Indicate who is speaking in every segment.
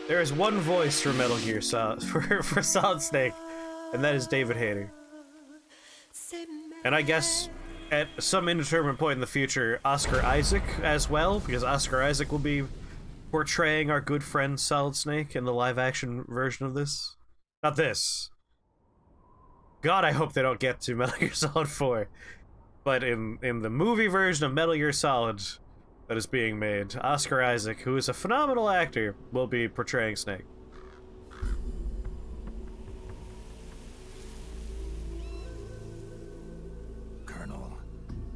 Speaker 1: There is one voice for Metal Gear Solid, for Solid Snake, and that is David Hayter. And I guess at some indeterminate point in the future, Oscar Isaac as well, because Oscar Isaac will be portraying our good friend Solid Snake in the live-action version of this. Not this. God, I hope they don't get to Metal Gear Solid 4. But in the movie version of Metal Gear Solid that is being made, Oscar Isaac, who is a phenomenal actor, will be portraying Snake.
Speaker 2: Colonel,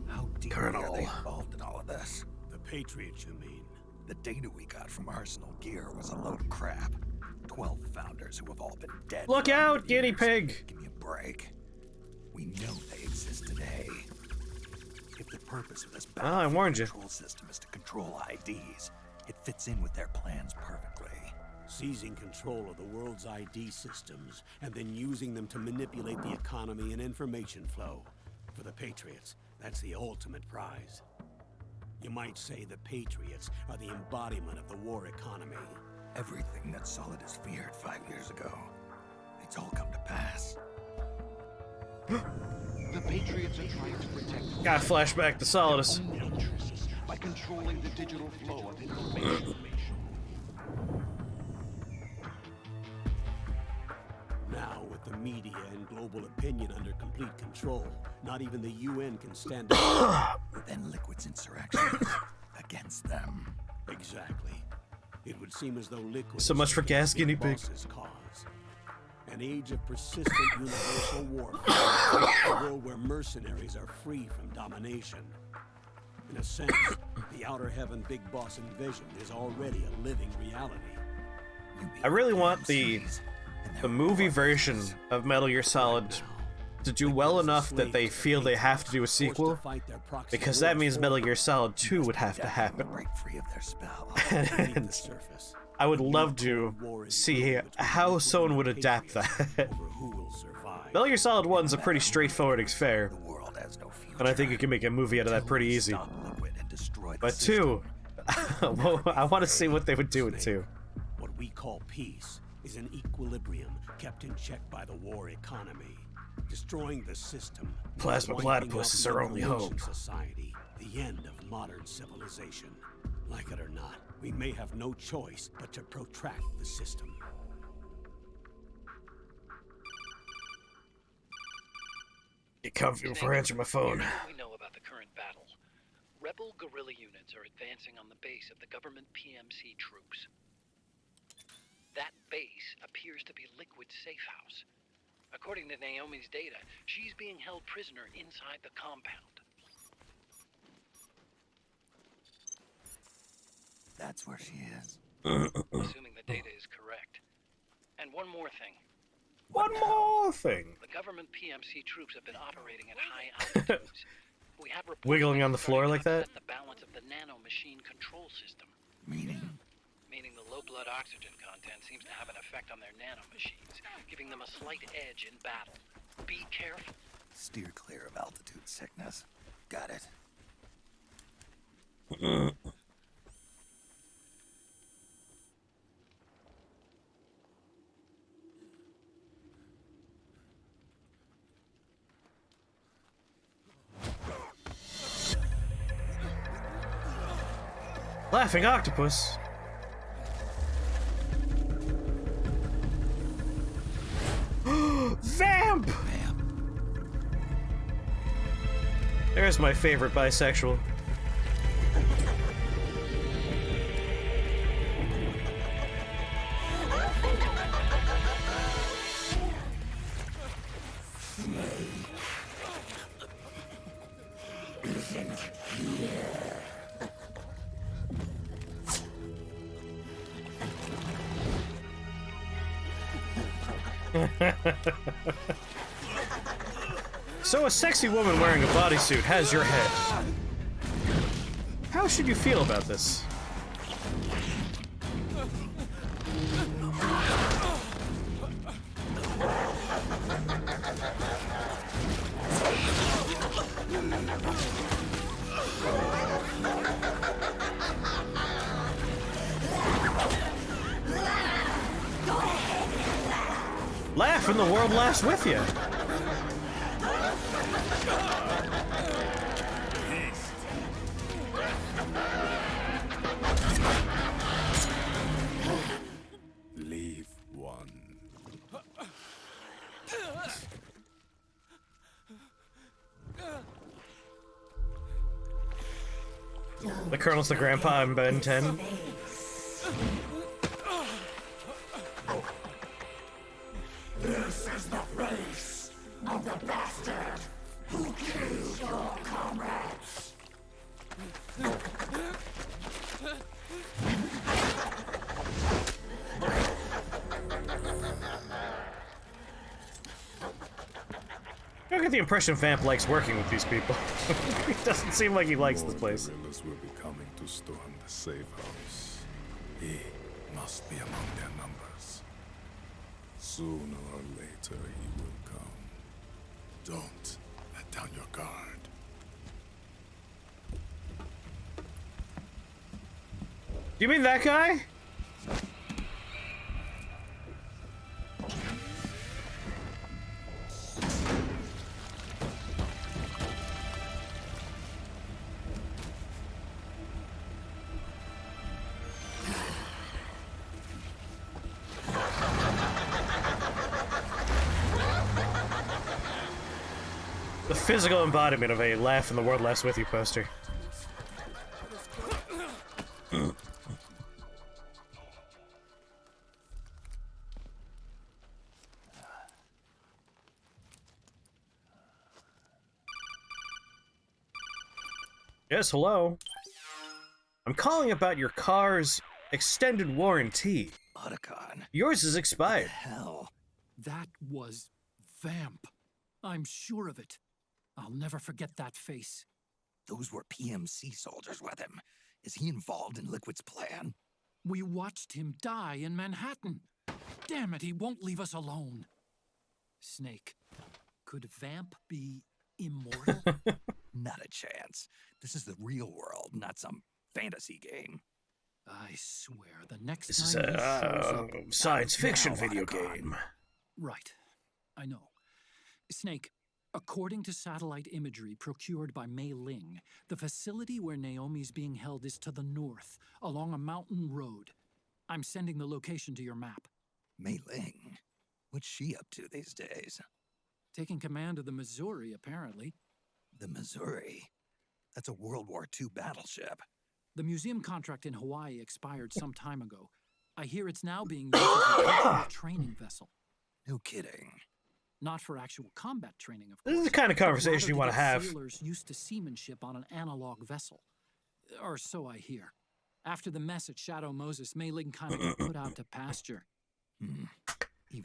Speaker 2: how deep are they involved in all of this?
Speaker 3: The Patriots, you mean?
Speaker 2: The data we got from Arsenal Gear was a load of crap. 12 founders who have all been dead.
Speaker 1: Look out, guinea pig!
Speaker 2: Give me a break. We know they exist today. If the purpose of this
Speaker 1: I warned you.
Speaker 2: control system is to control IDs, it fits in with their plans perfectly.
Speaker 3: Seizing control of the world's ID systems and then using them to manipulate the economy and information flow. For the Patriots, that's the ultimate prize. You might say the Patriots are the embodiment of the war economy.
Speaker 2: Everything that Solid has feared 5 years ago, it's all come to pass.
Speaker 4: The Patriots are trying to protect.
Speaker 1: Got flashback to Solidus.
Speaker 4: Their own interests by controlling the digital flow of information.
Speaker 3: Now, with the media and global opinion under complete control, not even the UN can stand up.
Speaker 2: Then Liquid's insurrection against them.
Speaker 3: Exactly. It would seem as though Liquid
Speaker 1: So much for gas guinea pig.
Speaker 3: Cause. An age of persistent universal warfare. A world where mercenaries are free from domination. In a sense, the Outer Heaven Big Boss invasion is already a living reality.
Speaker 1: I really want the movie version of Metal Gear Solid to do well enough that they feel they have to do a sequel, because that means Metal Gear Solid 2 would have to happen. And I would love to see how someone would adapt that. Metal Gear Solid 1's a pretty straightforward affair, and I think you can make a movie out of that pretty easy. But 2, well, I want to see what they would do with 2.
Speaker 3: What we call peace is an equilibrium kept in check by the war economy. Destroying the system.
Speaker 1: Plasma platypus is our only hope.
Speaker 3: Society, the end of modern civilization. Like it or not, we may have no choice but to protract the system.
Speaker 1: Get comfy before I answer my phone.
Speaker 5: Here's what we know about the current battle. Rebel guerrilla units are advancing on the base of the government PMC troops. That base appears to be Liquid's safe house. According to Naomi's data, she's being held prisoner inside the compound.
Speaker 2: That's where she is.
Speaker 5: Assuming the data is correct. And one more thing.
Speaker 1: One more thing.
Speaker 5: The government PMC troops have been operating at high altitudes. We have reports
Speaker 1: Wiggling on the floor like that?
Speaker 5: The balance of the nanomachine control system.
Speaker 2: Meaning
Speaker 5: the low blood oxygen content seems to have an effect on their nanomachines, giving them a slight edge in battle. Be careful.
Speaker 2: Steer clear of altitude sickness. Got it.
Speaker 1: Laughing octopus. Vamp! There's my favorite bisexual. So a sexy woman wearing a bodysuit has your head. How should you feel about this? and the world laughs with you.
Speaker 2: Leave one.
Speaker 1: The Colonel's the grandpa in Ben 10.
Speaker 6: This is the face of the bastard who killed your comrades.
Speaker 1: I don't get the impression Vamp likes working with these people. It doesn't seem like he likes this place.
Speaker 2: Guerrillas will be coming to storm the safe house. He must be among their numbers. Sooner or later he will come. Don't let down your guard.
Speaker 1: You mean that guy? The physical embodiment of a laugh and the world laughs with you poster. Yes, hello. I'm calling about your car's extended warranty.
Speaker 2: Otacon.
Speaker 1: Yours is expired.
Speaker 2: Hell.
Speaker 7: That was Vamp. I'm sure of it. I'll never forget that face.
Speaker 2: Those were PMC soldiers with him. Is he involved in Liquid's plan?
Speaker 7: We watched him die in Manhattan. Damn it, he won't leave us alone. Snake, could Vamp be immortal?
Speaker 2: Not a chance. This is the real world, not some fantasy game.
Speaker 7: I swear, the next
Speaker 1: This is
Speaker 7: time he shows
Speaker 1: a
Speaker 7: up...
Speaker 1: science fiction
Speaker 2: Now,
Speaker 1: video
Speaker 2: Otacon.
Speaker 1: game.
Speaker 7: Right. I know. Snake, according to satellite imagery procured by Mei Ling, the facility where Naomi's being held is to the north, along a mountain road. I'm sending the location to your map.
Speaker 2: Mei Ling? What's she up to these days?
Speaker 7: Taking command of the Missouri, apparently.
Speaker 2: The Missouri? That's a World War II battleship.
Speaker 7: The museum contract in Hawaii expired some time ago. I hear it's now being used as a virtual training vessel.
Speaker 2: No kidding.
Speaker 7: Not for actual combat training, of course.
Speaker 1: This is the kind of
Speaker 7: but
Speaker 1: conversation you
Speaker 7: rather
Speaker 1: want to
Speaker 7: get
Speaker 1: have.
Speaker 7: Sailors used to seamanship on an analog vessel. Or so I hear. After the mess at Shadow Moses, Mei Ling kind of got put out to pasture.
Speaker 2: Even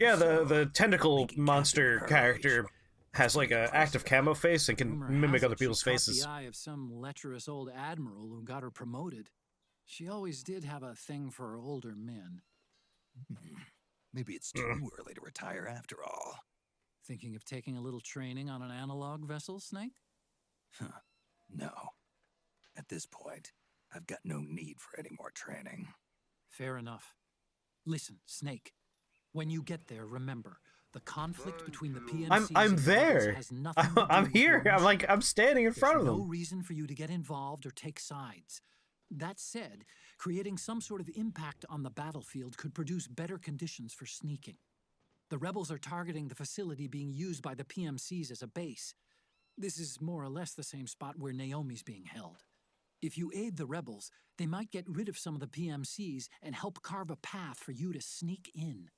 Speaker 1: Yeah,
Speaker 2: so,
Speaker 1: the tentacle
Speaker 2: making
Speaker 1: monster
Speaker 2: Captain Courage
Speaker 1: character has like a active camo face and can
Speaker 7: Rumor
Speaker 1: mimic
Speaker 7: has
Speaker 1: other
Speaker 7: it she
Speaker 1: people's
Speaker 7: caught
Speaker 1: faces.
Speaker 7: the eye of some lecherous old admiral who got her promoted. She always did have a thing for older men.
Speaker 2: Maybe it's too early to retire after all.
Speaker 7: Thinking of taking a little training on an analog vessel, Snake?
Speaker 2: No. At this point, I've got no need for any more training.
Speaker 7: Fair enough. Listen, Snake. When you get there, remember, the conflict between the PMCs
Speaker 1: I'm
Speaker 7: and the rebels
Speaker 1: there.
Speaker 7: has nothing to do
Speaker 1: I'm
Speaker 7: with
Speaker 1: here.
Speaker 7: your
Speaker 1: I'm standing in
Speaker 7: There's
Speaker 1: front of
Speaker 7: no
Speaker 1: them.
Speaker 7: reason for you to get involved or take sides. That said, creating some sort of impact on the battlefield could produce better conditions for sneaking. The rebels are targeting the facility being used by the PMCs as a base. This is more or less the same spot where Naomi's being held. If you aid the rebels, they might get rid of some of the PMCs and help carve a path for you to sneak in.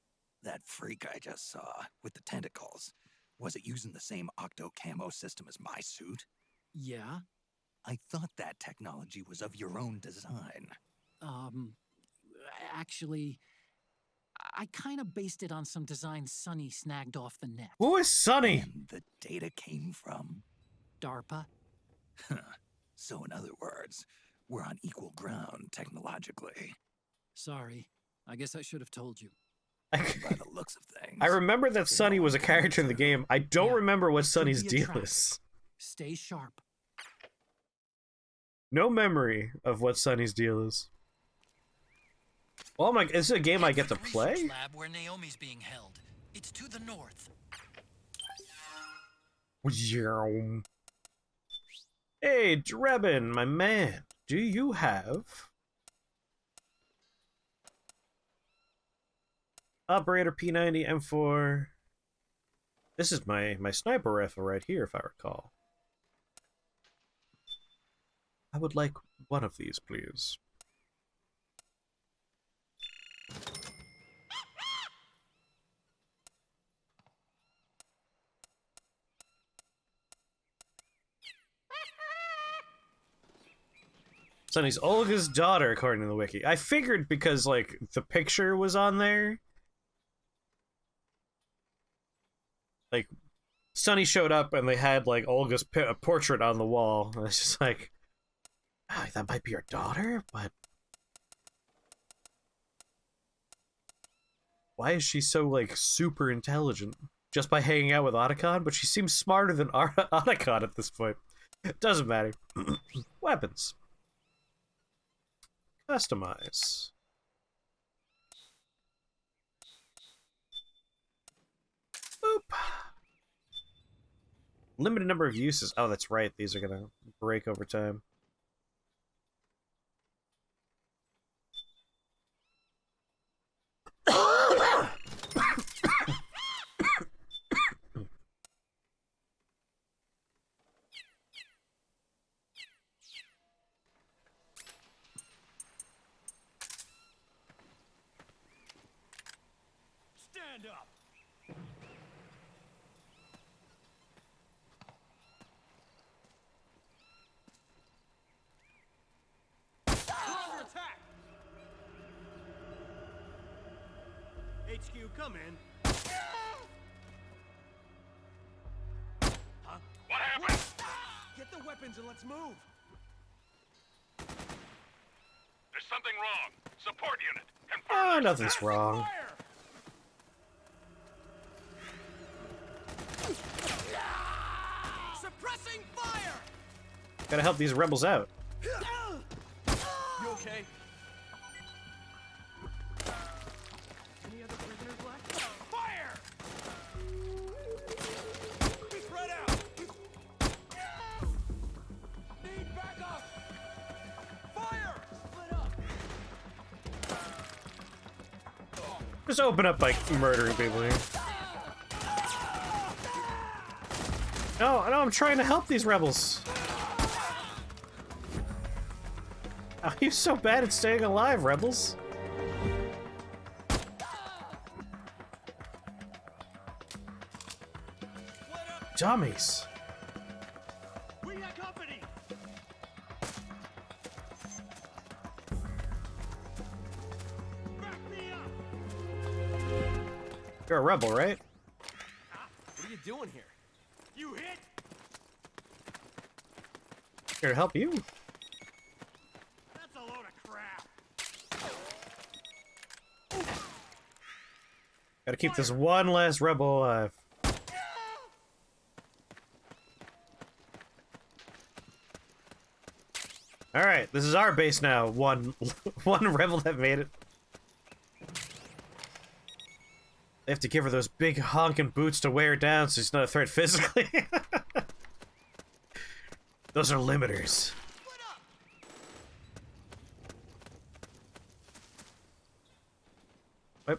Speaker 2: That freak I just saw, with the tentacles, was it using the same octo camo system as my suit?
Speaker 7: Yeah?
Speaker 2: I thought that technology was of your own design.
Speaker 7: Actually, I kind of based it on some designs Sonny snagged off the net.
Speaker 1: Who is Sonny?
Speaker 2: And the data came from?
Speaker 7: DARPA?
Speaker 2: So in other words, we're on equal ground technologically.
Speaker 7: Sorry. I guess I should have told you.
Speaker 2: By the looks of things.
Speaker 1: I remember that Sonny was a character in the game. I don't
Speaker 7: Yeah,
Speaker 1: remember what
Speaker 7: it could
Speaker 1: Sonny's
Speaker 7: be a
Speaker 1: deal
Speaker 7: trap.
Speaker 1: is.
Speaker 7: Stay sharp.
Speaker 1: No memory of what Sonny's deal is. Oh my! Is it a game I get to play?
Speaker 7: Lab where Naomi's being held. It's to the north.
Speaker 1: Hey, Drebin, my man. Do you have... Operator P90 M4. This is my sniper rifle right here, if I recall. I would like one of these, please. Sonny's Olga's daughter, according to the wiki. I figured because, like, the picture was on there. Like, Sonny showed up and they had, like, Olga's portrait on the wall. And it's just like, oh, that might be her daughter, but... Why is she so, like, super intelligent? Just by hanging out with Otacon? But she seems smarter than Otacon at this point. It doesn't matter. Weapons. Customize. Boop. Limited number of uses. Oh, that's right. These are gonna break over time.
Speaker 3: Stand up! Under attack! HQ, come in. Huh?
Speaker 6: What happened?
Speaker 3: Get the weapons and let's move!
Speaker 6: There's something wrong. Support unit. Confirm.
Speaker 1: Oh, nothing's wrong.
Speaker 3: Fire! Suppressing fire!
Speaker 1: Gotta help these rebels out.
Speaker 3: You okay? Any other prisoners left? Fire! Spread out! Need backup! Fire! Split up!
Speaker 1: Just open up by murdering people here. No, I'm trying to help these rebels. Oh, you're so bad at staying alive, rebels. Dummies.
Speaker 3: We got company! Back me up!
Speaker 1: You're a rebel, right?
Speaker 3: What are you doing here? You hit?
Speaker 1: Here to help you.
Speaker 3: That's a load of crap.
Speaker 1: Gotta keep this one last rebel alive. Alright, this is our base now. One rebel that made it. They have to give her those big honking boots to wear down so she's not a threat physically. Those are limiters.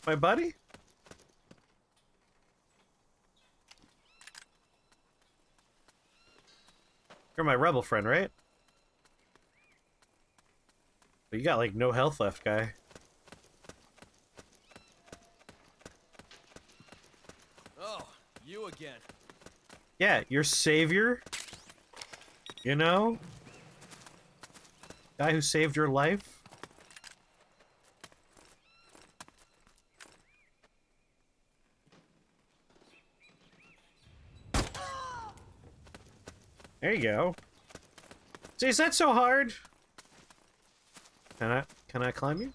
Speaker 1: My buddy? You're my rebel friend, right? But you got like no health left, guy.
Speaker 8: Oh, you again.
Speaker 1: Yeah, your savior. You know? Guy who saved your life. There you go. See, is that so hard? Can I climb you?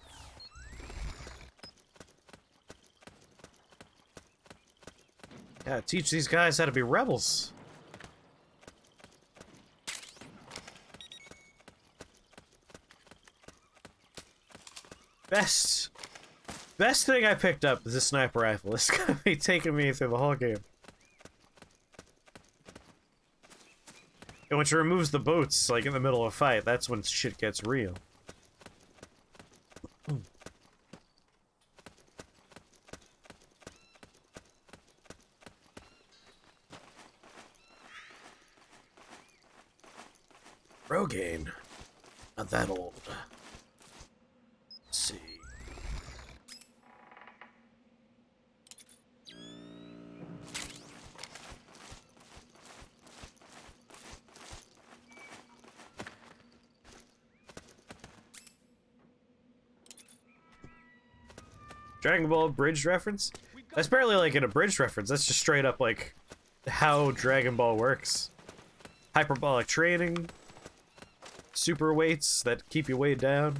Speaker 1: Yeah, teach these guys how to be rebels. Best Best thing I picked up is a sniper rifle. It's gonna be taking me through the whole game. And which removes the boats, like, in the middle of a fight. That's when shit gets real. Rogaine. Not that old. Let's see. Dragon Ball abridged reference? That's barely like an abridged reference. That's just straight up like how Dragon Ball works. Hyperbolic training. Super weights that keep you weighed down.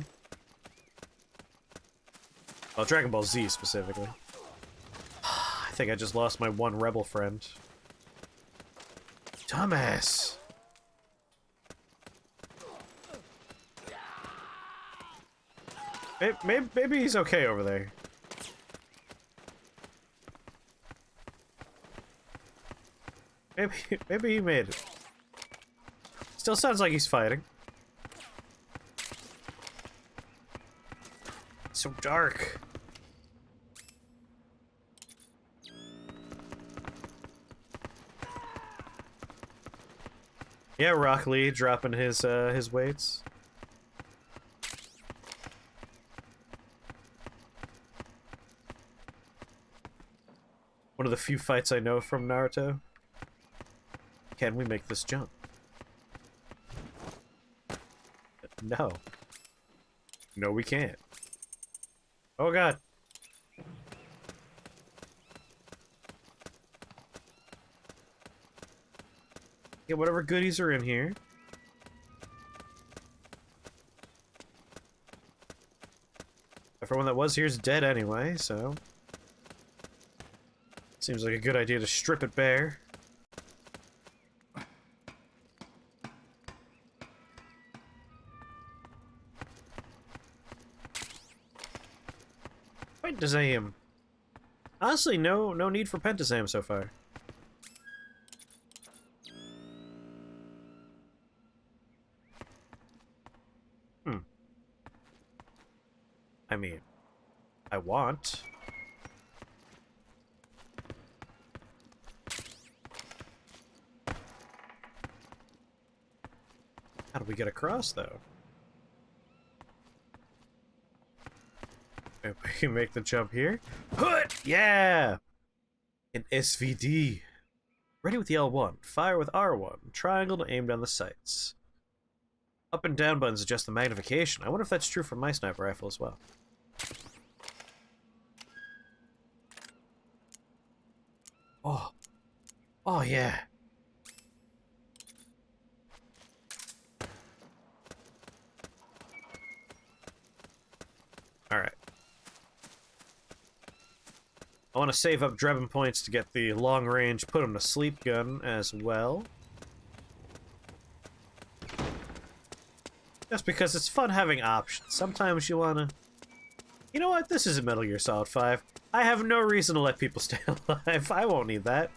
Speaker 1: Well, Dragon Ball Z specifically. I think I just lost my one rebel friend. Thomas! Maybe he's okay over there. Maybe he made it. Still sounds like he's fighting. It's so dark. Yeah, Rock Lee dropping his weights. One of the few fights I know from Naruto. Can we make this jump? No. No, we can't. Oh god. Yeah, whatever goodies are in here. Everyone that was here is dead anyway, so... Seems like a good idea to strip it bare. Pentasam. Honestly, no need for Pentasam so far. I mean, I want. How do we get across, though? Maybe we can make the jump here. Yeah! An SVD. Ready with the L1. Fire with R1. Triangle to aim down the sights. Up and down buttons adjust the magnification. I wonder if that's true for my sniper rifle as well. Oh. Oh, yeah. Alright. I want to save up Drebin points to get the long-range put-him-to-sleep gun as well. Just because it's fun having options. Sometimes you want to... You know what? This isn't Metal Gear Solid 5. I have no reason to let people stay alive. I won't need that.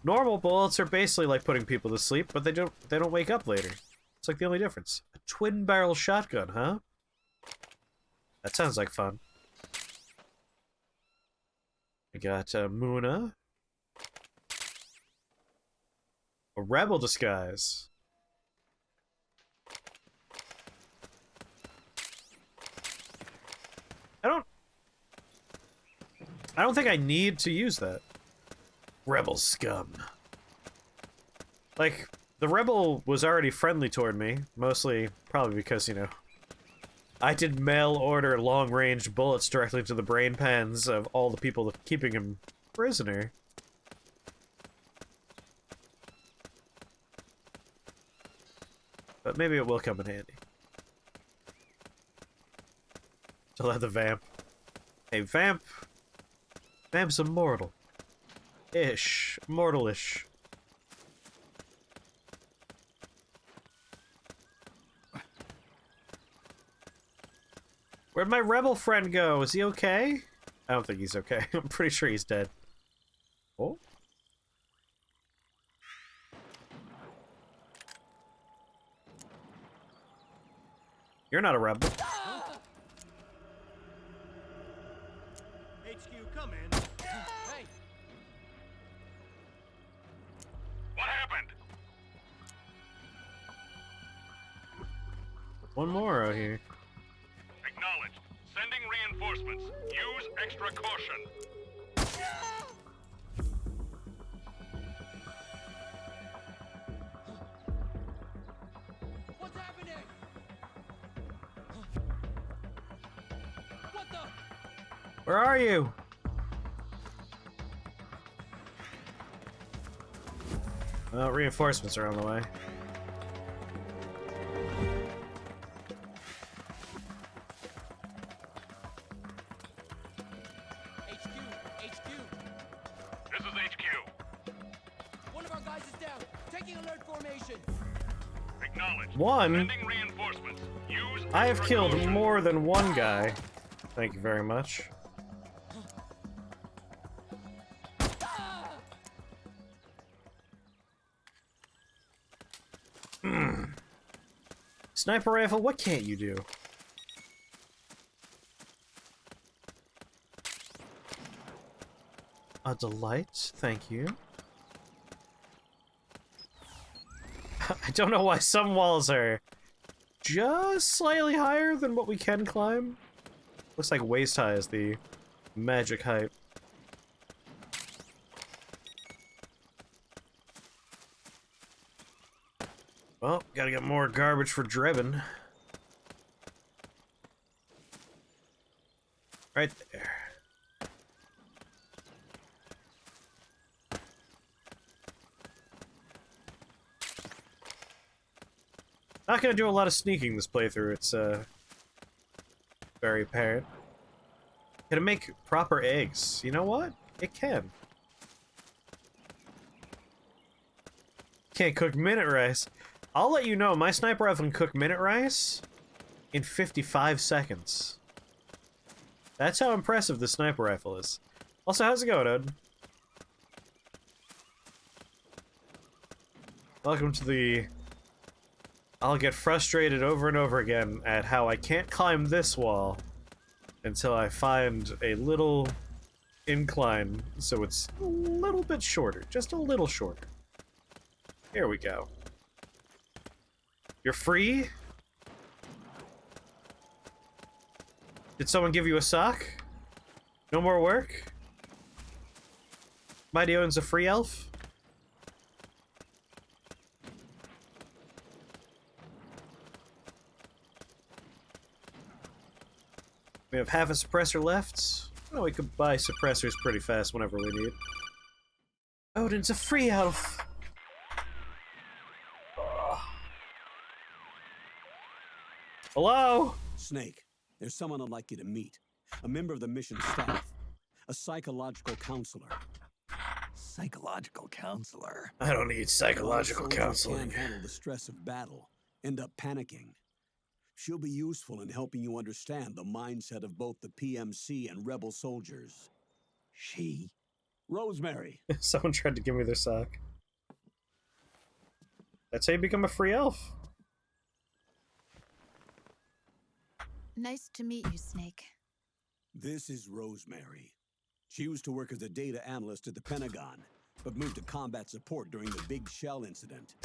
Speaker 1: Normal bullets are basically like putting people to sleep, but they don't wake up later. It's like the only difference. A twin-barrel shotgun, huh? That sounds like fun. I got Muna. A rebel disguise. I don't think I need to use that. Rebel scum. Like, the rebel was already friendly toward me, mostly probably because, you know, I did mail order long-range bullets directly to the brain pans of all the people keeping him prisoner. But maybe it will come in handy. To let the vamp. Hey, vamp. Vamp's immortal. Ish. Mortal-ish. Where'd my rebel friend go? Is he okay? I don't think he's okay. I'm pretty sure he's dead. Oh? You're not a rebel.
Speaker 8: HQ, come in. Hey!
Speaker 6: What happened?
Speaker 1: One more out here.
Speaker 6: Acknowledged. Sending reinforcements. Use extra caution.
Speaker 8: What's happening? What the?
Speaker 1: Where are you? Well, reinforcements are on the way.
Speaker 8: HQ.
Speaker 6: This is HQ.
Speaker 8: One of our guys is down. Taking alert formation.
Speaker 6: Acknowledged.
Speaker 1: One?
Speaker 6: Sending reinforcements. Use
Speaker 1: I have
Speaker 6: extra
Speaker 1: killed
Speaker 6: caution.
Speaker 1: more than one guy. Thank you very much. Sniper rifle, what can't you do? A delight, thank you. I don't know why some walls are just slightly higher than what we can climb. Looks like waist high is the magic height. Well, gotta get more garbage for Drebin. Right there. Not gonna do a lot of sneaking this playthrough, it's very apparent. Can it make proper eggs? You know what? It can. Can't cook minute rice. I'll let you know, my sniper rifle can cook minute rice in 55 seconds. That's how impressive the sniper rifle is. Also, how's it going, Odin? Welcome to the... I'll get frustrated over and over again at how I can't climb this wall until I find a little incline so it's a little bit shorter, just a little shorter. Here we go. You're free? Did someone give you a sock? No more work? Mighty Odin's a free elf? We have half a suppressor left. Oh, we could buy suppressors pretty fast whenever we need. Odin's a free elf! Hello?
Speaker 3: Snake, there's someone I'd like you to meet. A member of the mission staff. A psychological counselor.
Speaker 9: Psychological counselor?
Speaker 1: I don't need psychological
Speaker 3: Soldiers
Speaker 1: counseling.
Speaker 3: can't handle the stress of battle, end up panicking. She'll be useful in helping you understand the mindset of both the PMC and rebel soldiers.
Speaker 9: She?
Speaker 3: Rosemary.
Speaker 1: Someone tried to give me their sock. That's how you become a free elf.
Speaker 10: Nice to meet you, Snake.
Speaker 3: This is Rosemary. She used to work as a data analyst at the Pentagon, but moved to combat support during the Big Shell incident.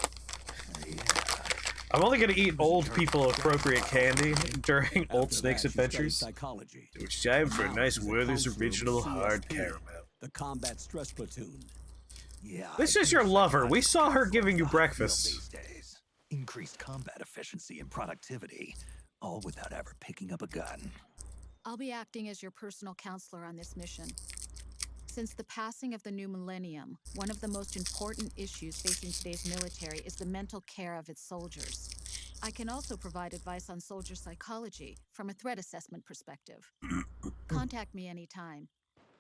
Speaker 1: I'm only gonna eat old people appropriate candy during Old
Speaker 3: After
Speaker 1: Snake's
Speaker 3: that, she studied
Speaker 1: adventures.
Speaker 3: psychology.
Speaker 1: It's time for a
Speaker 3: Now
Speaker 1: nice
Speaker 3: she's a
Speaker 1: Werther's
Speaker 3: counselor
Speaker 1: original
Speaker 3: with
Speaker 1: hard
Speaker 3: CSP,
Speaker 1: caramel.
Speaker 3: The combat stress platoon.
Speaker 9: Yeah.
Speaker 1: This
Speaker 9: I
Speaker 1: is
Speaker 9: do
Speaker 1: your lover. We
Speaker 9: psychological
Speaker 1: saw her
Speaker 9: counseling
Speaker 1: giving you
Speaker 9: on the field
Speaker 1: breakfast.
Speaker 9: these days. Increased combat efficiency and productivity, all without ever picking up a gun.
Speaker 10: I'll be acting as your personal counselor on this mission. Since the passing of the new millennium, one of the most important issues facing today's military is the mental care of its soldiers. I can also provide advice on soldier psychology from a threat assessment perspective. Contact me anytime.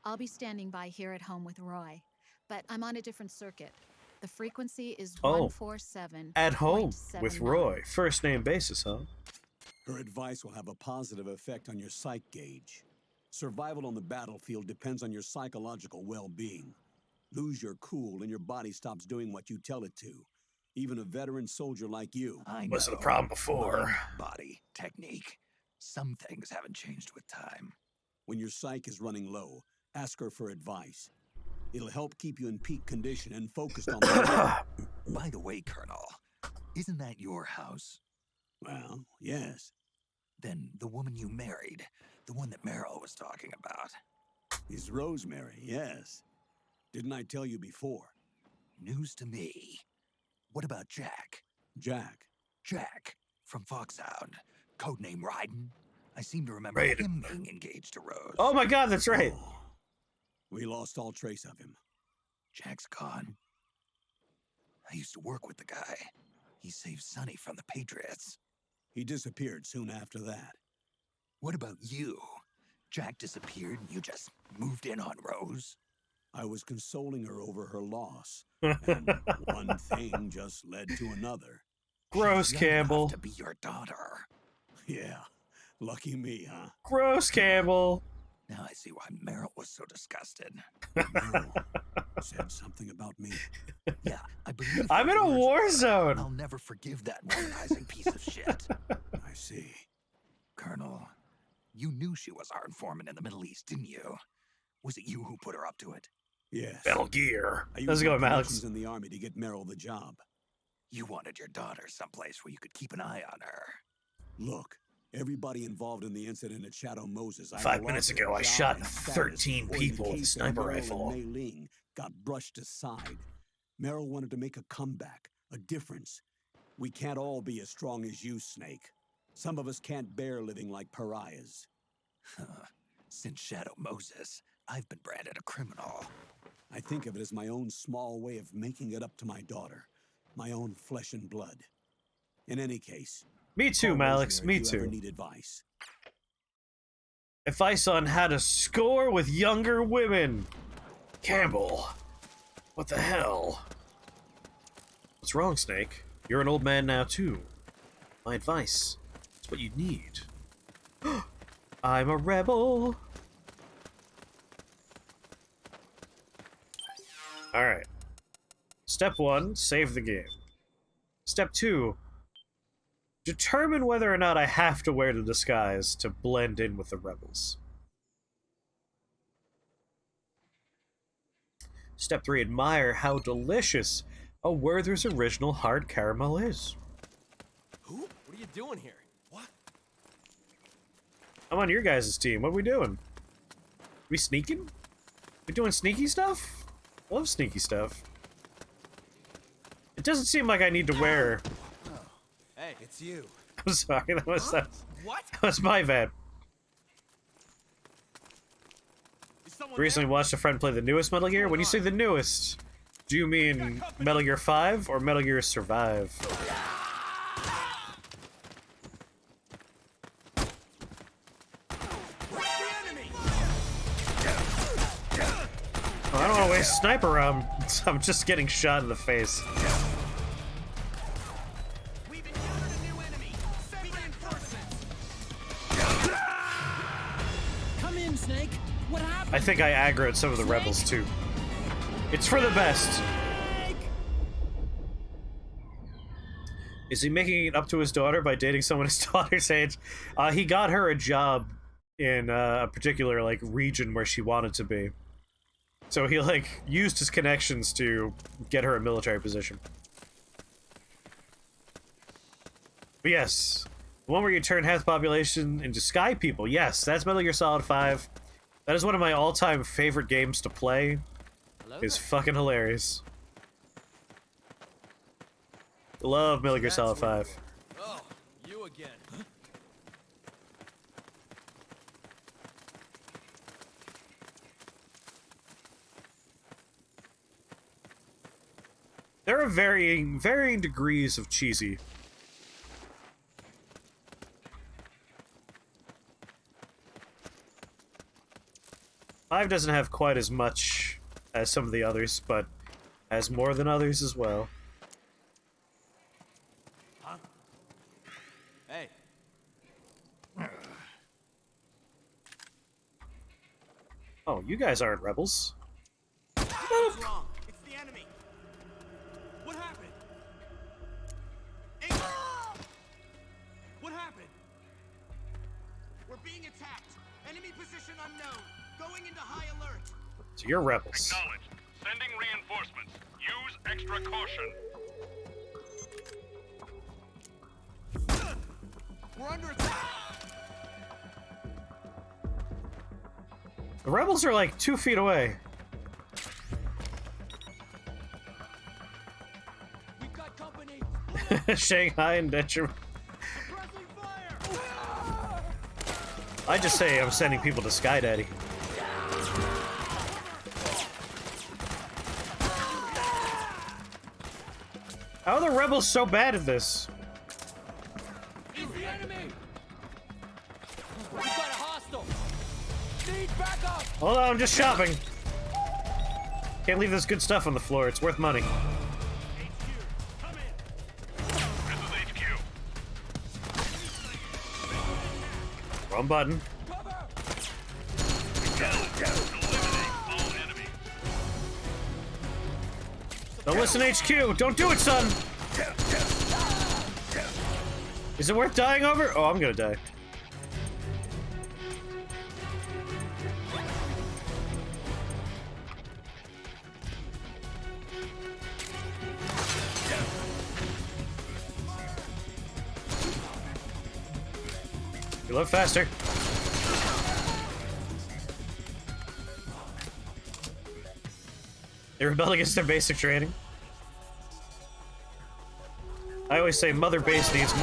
Speaker 10: I'll be standing by here at home with Roy, but I'm on a different circuit. The frequency is
Speaker 1: Oh.
Speaker 10: 147.
Speaker 1: At home with Roy. First name basis, huh?
Speaker 3: Her advice will have a positive effect on your psych gauge. Survival on the battlefield depends on your psychological well-being. Lose your cool and your body stops doing what you tell it to. Even a veteran soldier like you.
Speaker 9: I know.
Speaker 1: Wasn't a problem before.
Speaker 9: Mind, body, technique. Some things haven't changed with time.
Speaker 3: When your psyche is running low, ask her for advice. It'll help keep you in peak condition and focused on the
Speaker 9: By the way, Colonel, isn't that your house?
Speaker 3: Well, yes.
Speaker 9: Then the woman you married, the one that Meryl was talking about.
Speaker 3: Is Rosemary, yes. Didn't I tell you before?
Speaker 9: News to me. What about Jack?
Speaker 3: Jack?
Speaker 9: Jack, from Foxhound. Codename Ryden. I seem to remember him being engaged to Rose.
Speaker 1: Oh my god, that's right.
Speaker 3: Oh, we lost all trace of him.
Speaker 9: Jack's gone. I used to work with the guy. He saved Sonny from the Patriots.
Speaker 3: He disappeared soon after that.
Speaker 9: What about you? Jack disappeared and you just moved in on Rose?
Speaker 3: I was consoling her over her loss. And one thing just led to another.
Speaker 1: Gross,
Speaker 9: She's young
Speaker 1: Campbell.
Speaker 9: enough to be your daughter.
Speaker 3: Yeah, lucky me, huh?
Speaker 1: Gross, Campbell.
Speaker 9: Now I see why Meryl was so disgusted.
Speaker 3: Meryl said something about me.
Speaker 9: Yeah, I believe
Speaker 1: I'm in a war zone.
Speaker 9: I'll never forgive that womanizing piece of shit.
Speaker 3: I see.
Speaker 9: Colonel, you knew she was our informant in the Middle East, didn't you? Was it you who put her up to it?
Speaker 3: Yes.
Speaker 1: Metal Gear.
Speaker 3: I
Speaker 1: How's
Speaker 3: used
Speaker 1: it
Speaker 3: my
Speaker 1: going, Alex?
Speaker 3: connections in the army to get Meryl the job.
Speaker 9: You wanted your daughter someplace where you could keep an eye on her.
Speaker 3: Look, everybody involved in the incident at Shadow Moses.
Speaker 1: 5 minutes ago, I shot 13 people with a sniper rifle.
Speaker 3: Mei Ling got brushed aside. Meryl wanted to make a comeback, a difference. We can't all be as strong as you, Snake. Some of us can't bear living like pariahs.
Speaker 9: Since Shadow Moses, I've been branded a criminal.
Speaker 3: I think of it as my own small way of making it up to my daughter. My own flesh and blood. In any case...
Speaker 1: Me too, Malix, me
Speaker 3: if you ever
Speaker 1: too.
Speaker 3: need advice.
Speaker 1: Advice on how to score with younger women. Campbell. What the hell? What's wrong, Snake? You're an old man now, too. My advice. It's what you need. I'm a rebel. Alright. Step 1, save the game. Step 2, determine whether or not I have to wear the disguise to blend in with the rebels. Step 3, admire how delicious a Werther's original hard caramel is.
Speaker 8: Who? What are you doing here? What?
Speaker 1: I'm on your guys' team. What are we doing? We sneaking? We doing sneaky stuff? Love sneaky stuff. It doesn't seem like I need to wear...
Speaker 8: Oh. Hey, it's you.
Speaker 1: I'm sorry, that was
Speaker 8: What?
Speaker 1: that was my bad.
Speaker 8: Is someone
Speaker 1: Recently
Speaker 8: there?
Speaker 1: watched a friend play the newest Metal Gear. When you say the newest, do you mean Metal Gear 5 or Metal Gear Survive? Oh, I don't want to waste sniper round. I'm just getting shot in the face.
Speaker 8: We've encountered a new enemy. Send reinforcements.
Speaker 7: Come in, Snake. What happened?
Speaker 1: I think I aggroed some of the rebels too. It's for the best. Is he making it up to his daughter by dating someone his daughter's age? He got her a job in a particular like region where she wanted to be. So he like used his connections to get her a military position. But yes, the one where you turn half the population into sky people. Yes, that's Metal Gear Solid 5. That is one of my all-time favorite games to play. It's fucking hilarious. Love Metal Gear Solid 5.
Speaker 8: Oh, you again. Huh?
Speaker 1: There are varying degrees of cheesy. Five doesn't have quite as much as some of the others, but has more than others as well.
Speaker 8: Huh? Hey.
Speaker 1: Oh, you guys aren't rebels.
Speaker 8: What's wrong? It's the enemy. What happened? What happened? We're being attacked. Enemy position unknown. Going into high alert.
Speaker 1: So you're rebels.
Speaker 6: Acknowledged. Sending reinforcements. Use extra caution.
Speaker 8: We're under attack.
Speaker 1: The rebels are like 2 feet away.
Speaker 8: We've got company.
Speaker 1: Shanghai and detriment.
Speaker 8: Suppressing fire.
Speaker 1: I just say I'm sending people to Sky Daddy. How are the rebels so bad at this?
Speaker 8: He's the enemy. We've got a hostile. Need backup.
Speaker 1: Hold on, I'm just shopping. Can't leave this good stuff on the floor. It's worth money.
Speaker 6: This is HQ.
Speaker 1: Wrong button.
Speaker 6: Eliminate all enemies.
Speaker 1: Don't listen, HQ. Don't do it, son. Is it worth dying over? Oh, I'm gonna die. You look faster. They rebel against their basic training. I always say Mother Base needs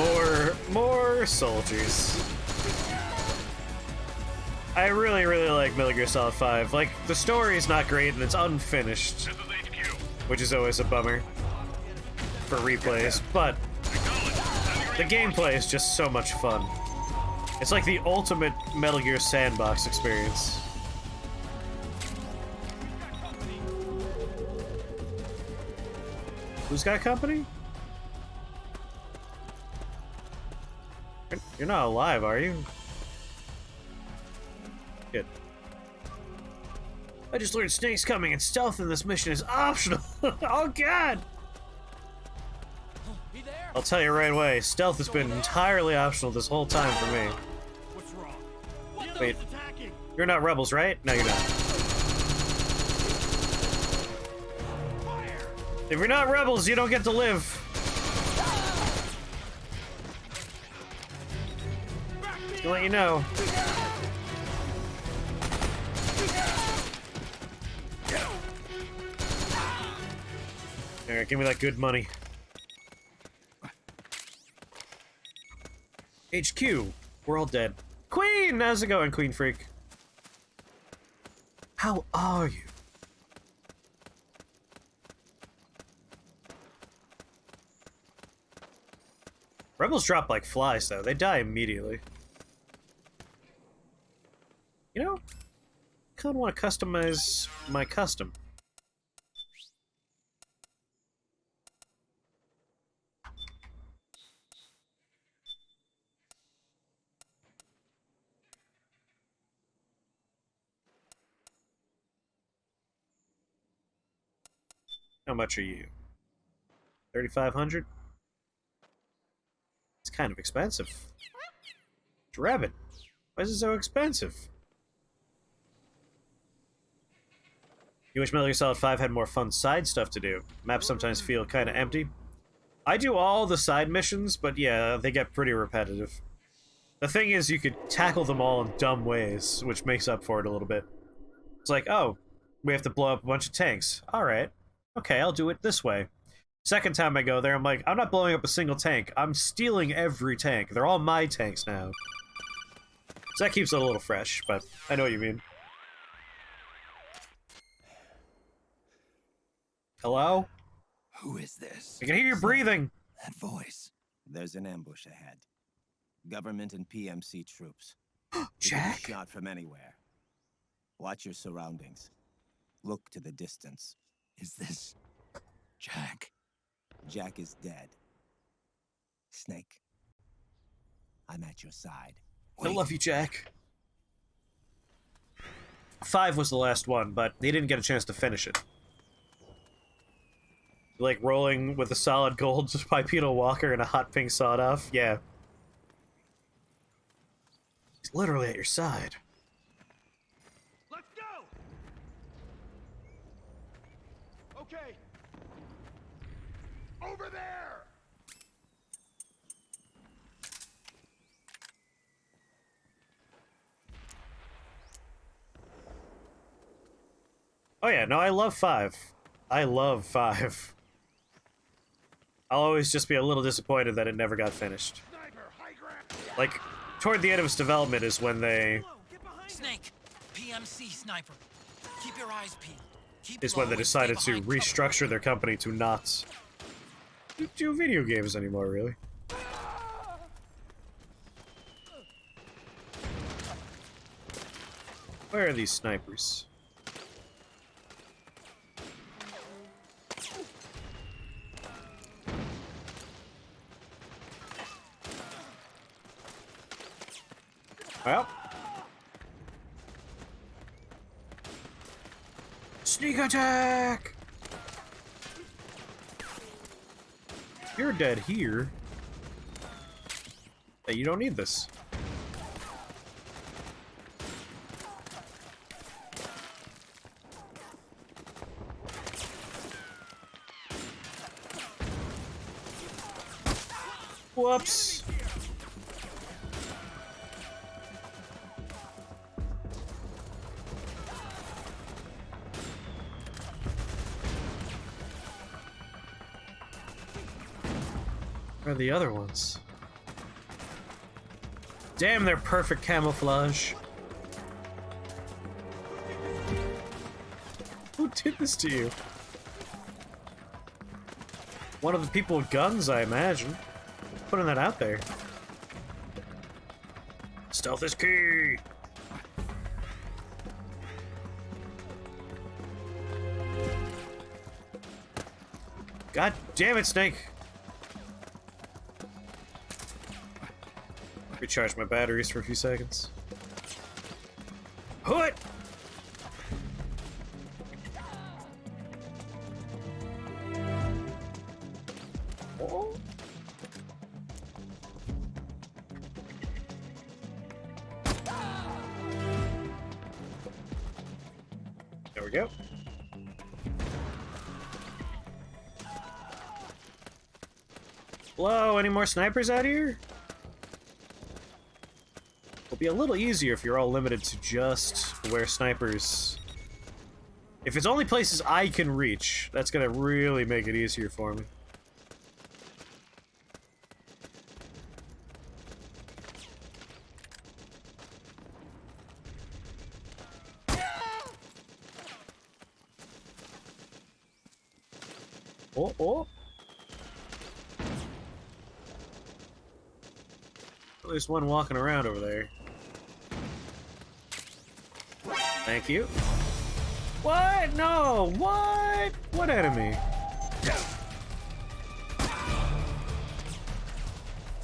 Speaker 1: more soldiers. I really like Metal Gear Solid 5. Like, the story is not great and it's unfinished,
Speaker 6: This is HQ.
Speaker 1: which is always a bummer for replays, but the gameplay is just so much fun. It's like the ultimate Metal Gear sandbox experience. Who's got company? You're not alive, are you? Good. I just learned Snake's coming and stealth in this mission is optional. Oh god!
Speaker 8: He there?
Speaker 1: I'll tell you right away, stealth has been entirely optional this whole time for me.
Speaker 8: What's wrong? What
Speaker 1: Wait.
Speaker 8: those attacking?
Speaker 1: You're not rebels, right? No, you're not.
Speaker 8: Fire!
Speaker 1: If you're not rebels, you don't get to live. Just gonna let you know. Alright, give me that good money. HQ, we're all dead. Queen! How's it going, Queen Freak? How are you? Rebels drop like flies, though. They die immediately. You know, I kind of want to customize my custom. How much are you? 3,500? It's kind of expensive. Rabbit, why is it so expensive? You wish Metal Gear Solid 5 had more fun side stuff to do. Maps sometimes feel kind of empty. I do all the side missions, but yeah, they get pretty repetitive. The thing is, you could tackle them all in dumb ways, which makes up for it a little bit. It's like, oh, we have to blow up a bunch of tanks. Alright. Okay, I'll do it this way. Second time I go there, I'm like, I'm not blowing up a single tank. I'm stealing every tank. They're all my tanks now. So that keeps it a little fresh, but I know what you mean. Hello?
Speaker 9: Who is this?
Speaker 1: I can hear you breathing.
Speaker 9: That voice.
Speaker 11: There's an ambush ahead. Government and PMC troops.
Speaker 1: Jack?
Speaker 11: Shot from anywhere. Watch your surroundings. Look to the distance.
Speaker 9: Is this Jack?
Speaker 11: Jack is dead. Snake, I'm at your side.
Speaker 1: I love you, Jack. 5 was the last one, but he didn't get a chance to finish it. Like rolling with a solid gold bipedal walker and a hot pink sawed-off? Yeah. He's literally at your side.
Speaker 8: Let's go! Okay. Over there!
Speaker 1: Oh yeah, no, I love 5. I love 5. I'll always just be a little disappointed that it never got finished. Like, toward the end of its development is when they...
Speaker 7: Snake, PMC sniper. Keep your eyes peeled. Keep
Speaker 1: is when they
Speaker 7: low and stay
Speaker 1: decided to
Speaker 7: behind cover.
Speaker 1: restructure their company to not do video games anymore, really. Where are these snipers? Well. Sneak attack! You're dead here. Hey, you don't need this. Whoops. Where are the other ones? Damn, they're perfect camouflage. Who did this to you? One of the people with guns, I imagine. Putting that out there. Stealth is key! God damn it, Snake! Recharge my batteries for a few seconds. Hoot! Oh. There we go. Hello, any more snipers out here? It'll be a little easier if you're all limited to just where snipers... If it's only places I can reach, that's gonna really make it easier for me. Oh, oh. There's one walking around over there. Thank you. What? No! What? What enemy?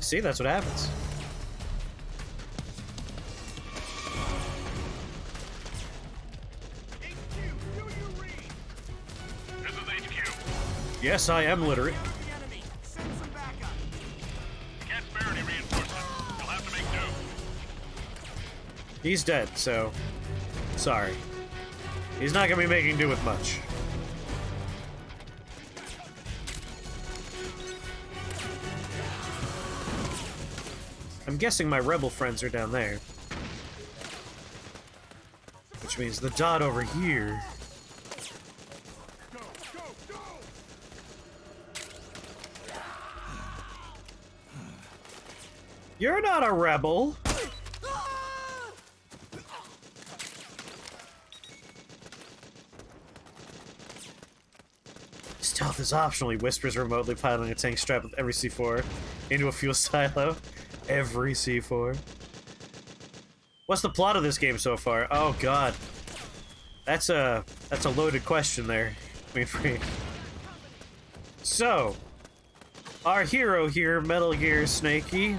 Speaker 1: See, that's what happens.
Speaker 6: This is HQ.
Speaker 1: Yes, I am literate.
Speaker 6: Can't spare any reinforcements. You'll have to make do.
Speaker 1: He's dead, so... Sorry. He's not gonna be making do with much. I'm guessing my rebel friends are down there. Which means the dot over here... You're not a rebel! Stealth is optional, he whispers remotely, piloting a tank strapped with every C4 into a fuel silo. Every C4. What's the plot of this game so far? Oh god. That's a loaded question there. I mean, so, our hero here, Metal Gear Snakey,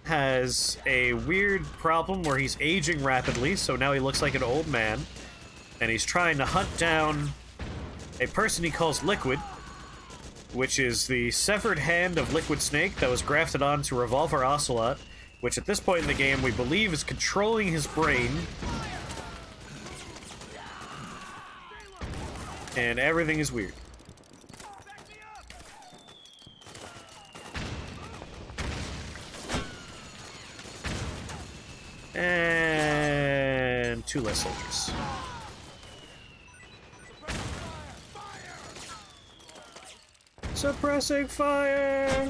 Speaker 1: has a weird problem where he's aging rapidly, so now he looks like an old man. And he's trying to hunt down a person he calls Liquid, which is the severed hand of Liquid Snake that was grafted onto Revolver Ocelot, which at this point in the game we believe is controlling his brain. And everything is weird. And 2 less soldiers. Suppressing fire!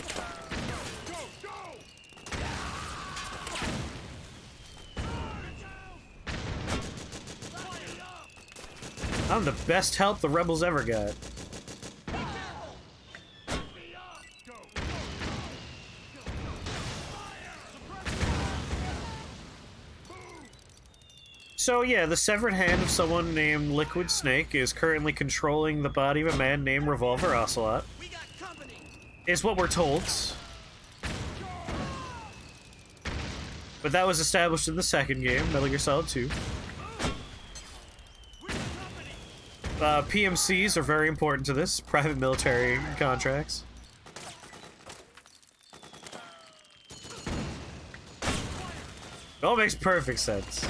Speaker 1: I'm the best help the rebels ever got. So yeah, the severed hand of someone named Liquid Snake is currently controlling the body of a man named Revolver Ocelot. Is what we're told. But that was established in the second game, Metal Gear Solid 2. PMCs are very important to this, private military contracts. It all makes perfect sense.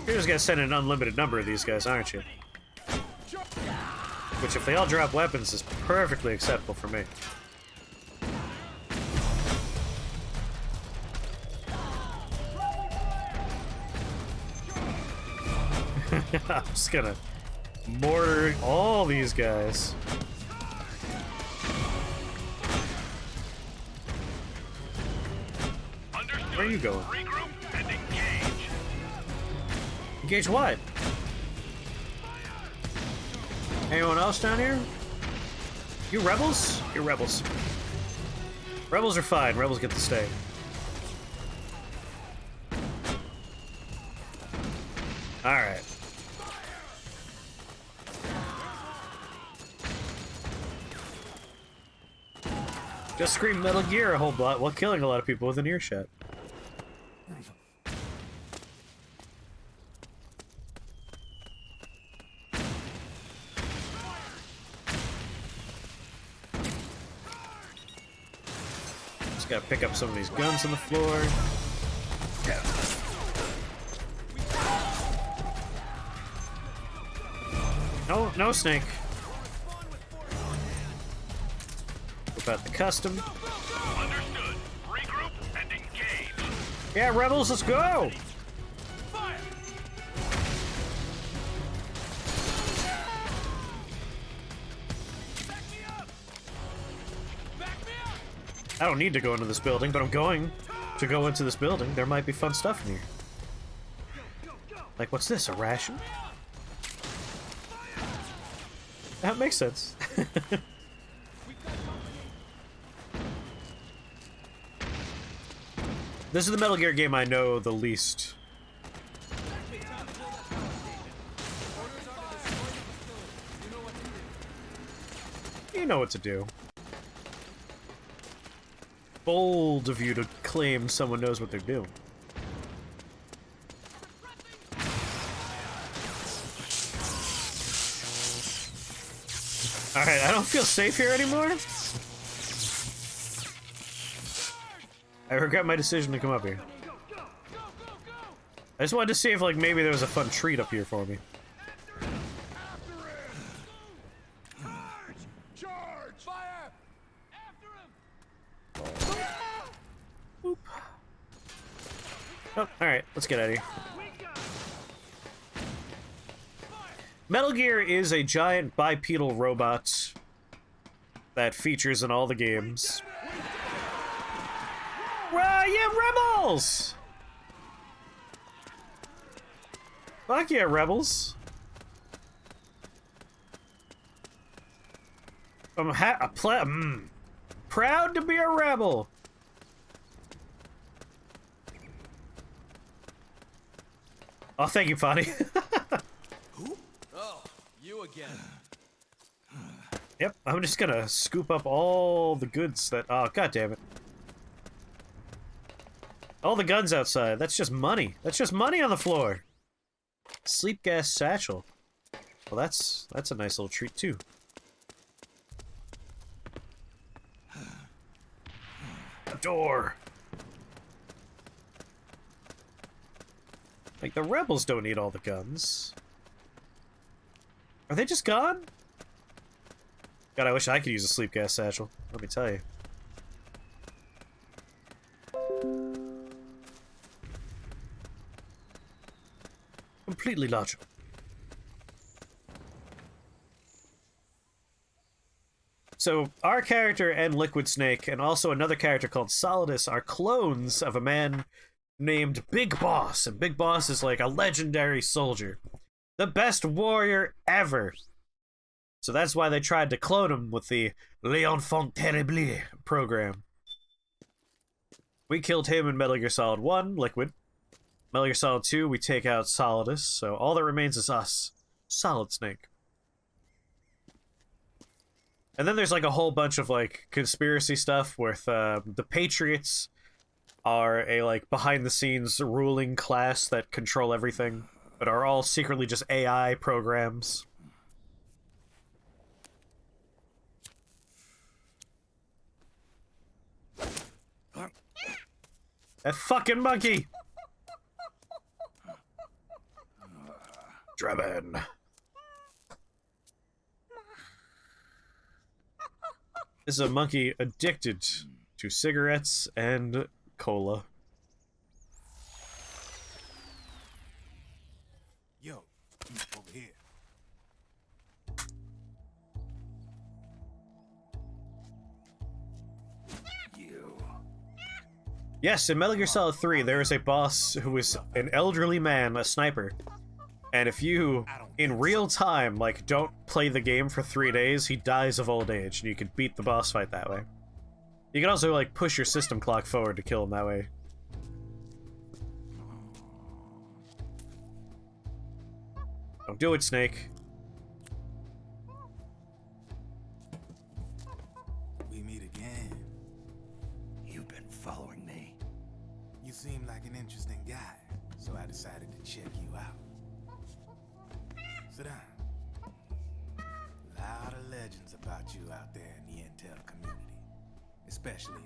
Speaker 1: You're just gonna send an unlimited number of these guys, aren't you? Which, if they all drop weapons, is perfectly acceptable for me. I'm just gonna mortar all these guys. Where are you going? Engage what? Anyone else down here? You rebels? You're rebels. Rebels are fine. Rebels get to stay. Alright. Just scream Metal Gear a whole lot while killing a lot of people with an earshot. Just gotta pick up some of these guns on the floor. No, no Snake. About the custom.
Speaker 6: Understood. Regroup and engage.
Speaker 1: Yeah, rebels, let's go!
Speaker 8: Fire! Back me up! Back me up!
Speaker 1: I don't need to go into this building, but I'm going to go into this building. There might be fun stuff in here. Like, what's this, a ration? That makes sense. This is the Metal Gear game I know the least. You know what to do. Bold of you to claim someone knows what they're doing. Alright, I don't feel safe here anymore. I regret my decision to come up here. I just wanted to see if, like, maybe there was a fun treat up here for me.
Speaker 8: Charge! Fire! After him!
Speaker 1: Boop. Oh, alright, let's get out of here. Metal Gear is a giant bipedal robot that features in all the games. Yeah, rebels! Fuck yeah, rebels. I'm proud to be a rebel. Oh, thank you, Potty.
Speaker 8: Oh, you again.
Speaker 1: Yep, I'm just gonna scoop up all the goods that... Oh, god damn it. All the guns outside. That's just money. That's just money on the floor. Sleep gas satchel. Well, that's a nice little treat too. Door. Like, the rebels don't need all the guns. Are they just gone? God, I wish I could use a sleep gas satchel. Let me tell you. Completely logical. So, our character and Liquid Snake, and also another character called Solidus, are clones of a man named Big Boss. And Big Boss is like a legendary soldier. The best warrior ever. So that's why they tried to clone him with the L'Enfant Terrible program. We killed him in Metal Gear Solid 1, Liquid. Metal Gear Solid 2, we take out Solidus, so all that remains is us. Solid Snake. And then there's like a whole bunch of like conspiracy stuff with the Patriots are a like behind the scenes ruling class that control everything, but are all secretly just AI programs. That fucking monkey! Drebin. This is a monkey addicted to cigarettes and cola.
Speaker 9: Yo, over here. You.
Speaker 1: Yes, in Metal Gear Solid 3, there is a boss who is an elderly man, a sniper. And if you, in real time, like, don't play the game for 3 days, he dies of old age, and you can beat the boss fight that way. You can also, like, push your system clock forward to kill him that way. Don't do it, Snake.
Speaker 9: We meet again.
Speaker 11: You've been following me.
Speaker 9: You seem like an interesting guy, so I decided to check you out. Sit down. A lot of legends about you out there in the intel community, especially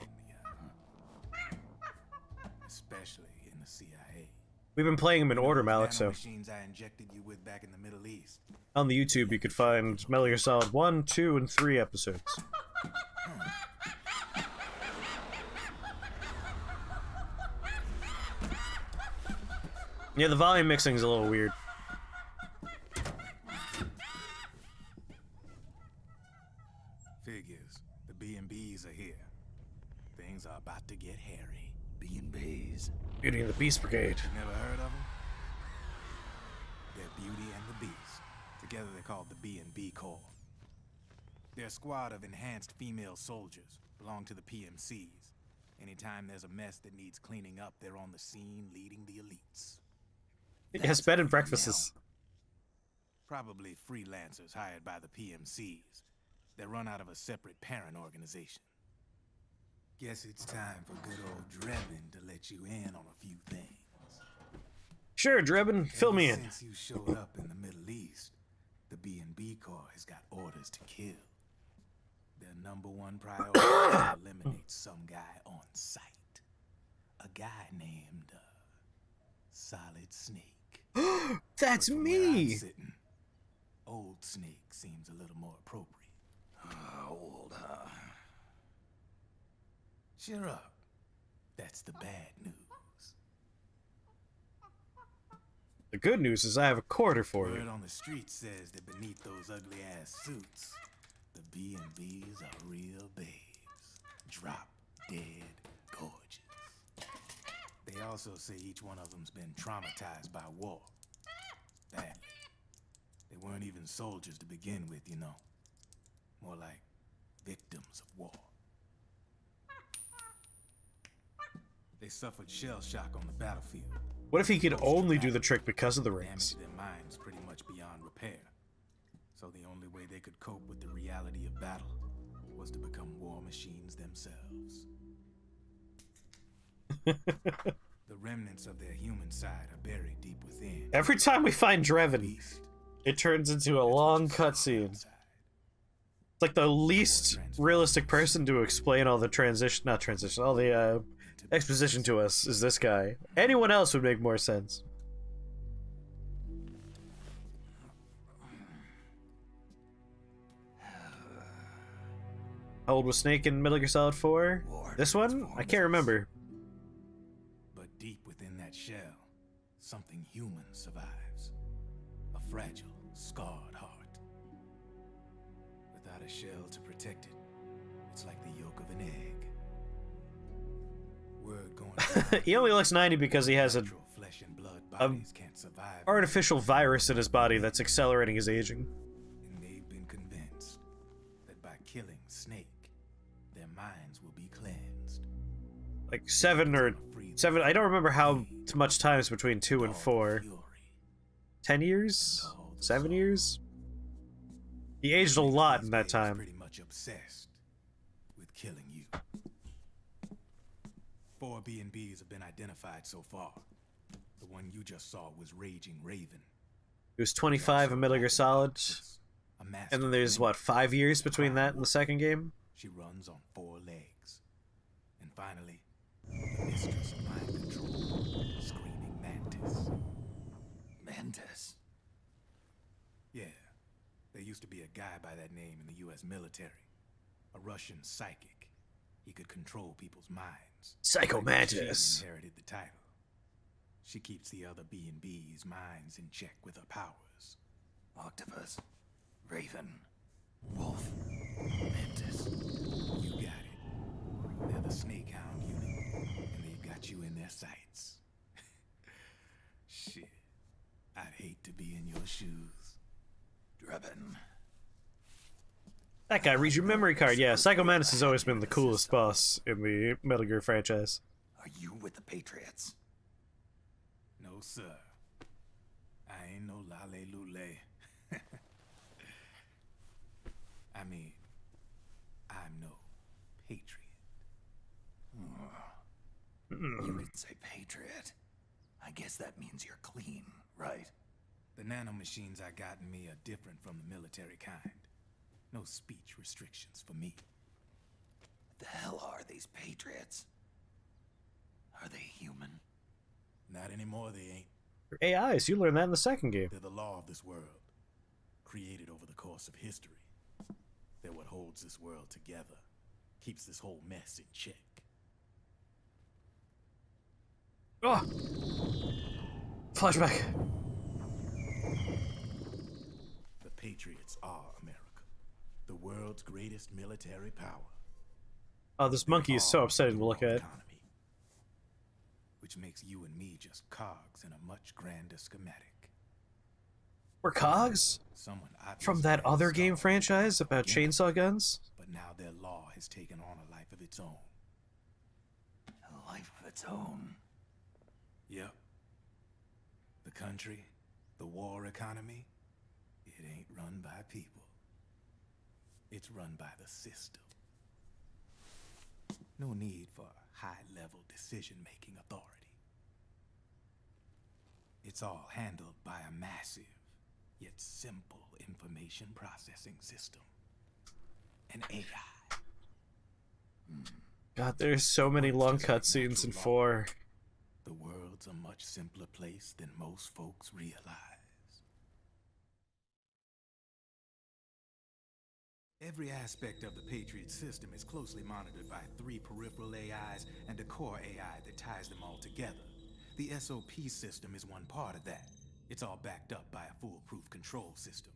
Speaker 9: in the CIA.
Speaker 1: We've been playing him in order, Malik, so
Speaker 9: Machines I injected you with back in the Middle East.
Speaker 1: on the YouTube you could find Metal Gear Solid 1, 2, and 3 episodes. Yeah, the volume mixing is a little weird.
Speaker 9: Figures. The B&Bs are here. Things are about to get hairy.
Speaker 11: B&Bs.
Speaker 1: Beauty and the Beast Brigade.
Speaker 9: Never heard of them? They're Beauty and the Beast. Together they're called the B&B Corps. They're a squad of enhanced female soldiers, belong to the PMCs. Anytime there's a mess that needs cleaning up, they're on the scene leading the elites.
Speaker 1: Yes, bed and breakfasts.
Speaker 9: Probably freelancers hired by the PMCs. They run out of a separate parent organization. Guess it's time for good old Drebin to let you in on a few things.
Speaker 1: Sure, Drebin, fill me in.
Speaker 9: Since you showed up in the Middle East, the B&B Corps has got orders to kill. Their #1 priority is to eliminate some guy on sight. A guy named Solid Snake.
Speaker 1: That's me!
Speaker 9: Old Snake seems a little more appropriate.
Speaker 11: Old, huh?
Speaker 9: Cheer up. That's the bad news.
Speaker 1: The good news is I have a quarter for
Speaker 9: Word
Speaker 1: you.
Speaker 9: on the street says that beneath those ugly-ass suits, the B&Bs are real babes. Drop dead gorgeous. They also say each one of them's been traumatized by war. Badly. They weren't even soldiers to begin with, you know. More like victims of war. They suffered shell shock on the battlefield.
Speaker 1: What if he could only do the trick because of the rings?
Speaker 9: Damaged their minds pretty much beyond repair. So the only way they could cope with the reality of battle was to become war machines themselves. The remnants of their human side are buried deep within.
Speaker 1: Every time we find Drevin, it turns into a long cutscene. It's like the least realistic person to explain all the all the exposition to us is this guy. Anyone else would make more sense. How old was Snake in Metal Gear Solid 4? This one? I can't remember.
Speaker 9: But deep within that shell, something human survives. A fragile, scarred heart. Without a shell to protect it, it's like the yolk of an egg. Word going
Speaker 1: He only looks 90 because he has a artificial virus in his body that's accelerating his aging.
Speaker 9: And they've been convinced that by killing Snake, their minds will be cleansed.
Speaker 1: Like 7, I don't remember how much time is between 2 and 4. 10 years? 7 years? He aged a lot in that time.
Speaker 9: Pretty much obsessed with killing you. 4 B&Bs have been identified so far. The one you just saw was Raging Raven.
Speaker 1: He was 25 in Metal Gear Solid. And then there's, what, 5 years between that and the second game?
Speaker 9: She runs on 4 legs. And finally, the mistress of mind control, Screaming Mantis.
Speaker 12: Mantis?
Speaker 9: Yeah. There used to be a guy by that name in the US military. A Russian psychic. He could control people's minds.
Speaker 1: Psycho Mantis.
Speaker 9: She inherited the title. She keeps the other B&B's minds in check with her powers.
Speaker 12: Octopus, Raven, Wolf, Mantis.
Speaker 9: You got it. They're the Snake Hound unit, and they've got you in their sights. Shit. I'd hate to be in your shoes.
Speaker 12: Drevin.
Speaker 1: That guy reads your memory card. Yeah, Psycho Mantis has always been the coolest boss in the Metal Gear franchise.
Speaker 12: Are you with the Patriots?
Speaker 9: No, sir. I ain't no lale-lule. I mean, I'm no patriot.
Speaker 12: You could say patriot. I guess that means you're clean, right?
Speaker 9: The nanomachines I got in me are different from the military kind. No speech restrictions for me.
Speaker 12: What the hell are these Patriots? Are they human?
Speaker 9: Not anymore, they ain't.
Speaker 1: They're AIs, you learned that in the second game.
Speaker 9: They're the law of this world, created over the course of history. They're what holds this world together, keeps this whole mess in check.
Speaker 1: Oh! Flashback.
Speaker 9: The Patriots are America, the world's greatest military power.
Speaker 1: Oh, this monkey is so upsetting to look at.
Speaker 9: Which makes you and me just cogs in a much grander schematic.
Speaker 1: We're cogs? From that other game franchise about chainsaw guns?
Speaker 9: But now their law has taken on a life of its own.
Speaker 12: A life of its own?
Speaker 9: Yep. The country, the war economy, it ain't run by people. It's run by the system. No need for high-level decision-making authority. It's all handled by a massive, yet simple information processing system. An AI.
Speaker 1: God, there's so many long cutscenes in 4.
Speaker 9: The world's a much simpler place than most folks realize. Every aspect of the Patriot system is closely monitored by 3 peripheral AIs and a core AI that ties them all together. The SOP system is one part of that. It's all backed up by a foolproof control system.